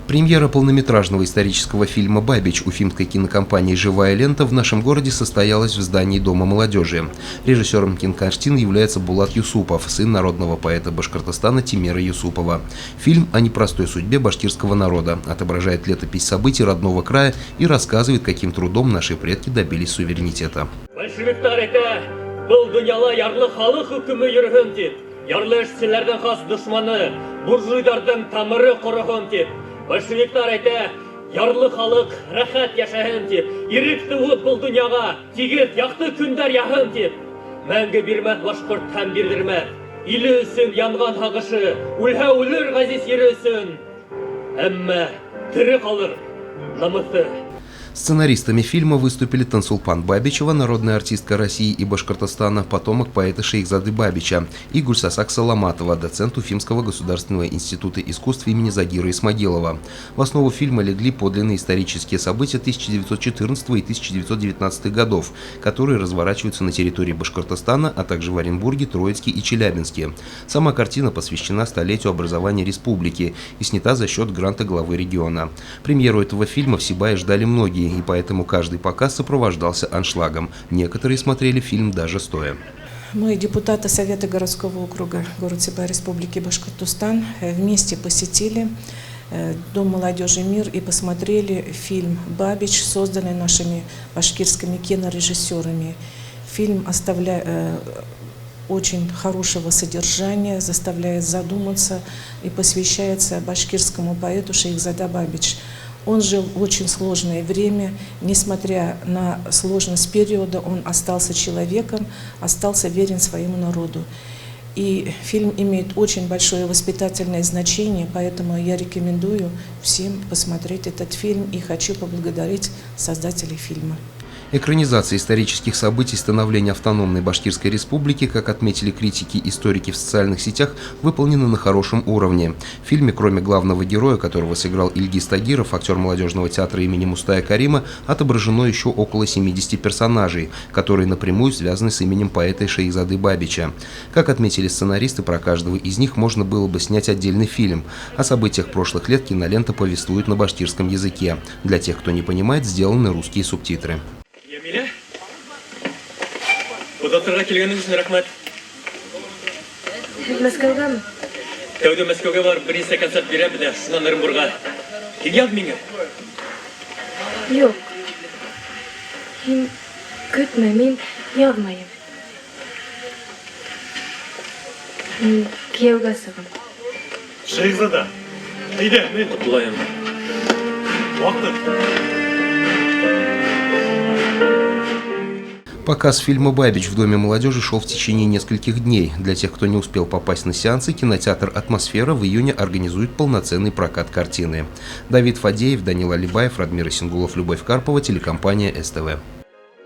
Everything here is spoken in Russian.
Премьера полнометражного исторического фильма «Бабич» уфимской кинокомпании «Живая лента» в нашем городе состоялась в здании Дома молодежи. Режиссером кинокартины является Булат Юсупов, сын народного поэта Башкортостана Тимера Юсупова. Фильм о непростой судьбе башкирского народа, отображает летопись событий родного края и рассказывает, каким трудом наши предки добились суверенитета. Большевиктар әйтә, ярлы халық рәхәт яшәһен дип, ирек туып бұл дөньяга, тигез яқты көндәр яһын дип. Мәңге бирмәс башкорт һәм бирдермәс. Иле өсөн янган һагышы, үлһә үлер газиз ере өсөн. Әмма тире калыр намысы. Сценаристами фильма выступили Тансулпан Бабичева, народная артистка России и Башкортостана, потомок поэта Шейхзады Бабича, и Гульсасак Саламатова, доцент Уфимского государственного института искусств имени Загира Исмагилова. В основу фильма легли подлинные исторические события 1914 и 1919 годов, которые разворачиваются на территории Башкортостана, а также в Оренбурге, Троицке и Челябинске. Сама картина посвящена столетию образования республики и снята за счет гранта главы региона. Премьеру этого фильма в Сибае ждали многие, и поэтому каждый показ сопровождался аншлагом. Некоторые смотрели фильм даже стоя. Мы, депутаты Совета городского округа город Сибай Республики Башкортостан, вместе посетили Дом молодежи «Мир» и посмотрели фильм «Бабич», созданный нашими башкирскими кинорежиссерами. Фильм оставляет очень хорошего содержания, заставляет задуматься и посвящается башкирскому поэту Шейхзада Бабич. Он жил в очень сложное время, несмотря на сложность периода, он остался человеком, остался верен своему народу. И фильм имеет очень большое воспитательное значение, поэтому я рекомендую всем посмотреть этот фильм и хочу поблагодарить создателей фильма. Экранизация исторических событий становления автономной Башкирской республики, как отметили критики и историки в социальных сетях, выполнена на хорошем уровне. В фильме, кроме главного героя, которого сыграл Ильгиз Тагиров, актер молодежного театра имени Мустая Карима, отображено еще около 70 персонажей, которые напрямую связаны с именем поэта Шейхзады Бабича. Как отметили сценаристы, про каждого из них можно было бы снять отдельный фильм. О событиях прошлых лет кинолента повествует на башкирском языке. Для тех, кто не понимает, сделаны русские субтитры. Удаттырға келгеніңіз үшін рахмет. Мәскәүгәме? Тәуде Мәскәүгә барып біресе концерт берем дә, шуннан Оренбурга. Килгән миңа? Юк. Һин көтмә, мин язмайым. Мин кияүгә сыгам. Шейхзада, әйдә, мен Құтылайым. Вакыт. Показ фильма «Бабич» в Доме молодежи шел в течение нескольких дней. Для тех, кто не успел попасть на сеансы, кинотеатр «Атмосфера» в июне организует полноценный прокат картины. Давид Фадеев, Данил Алибаев, Радмир Исенгулов, Любовь Карпова, телекомпания СТВ.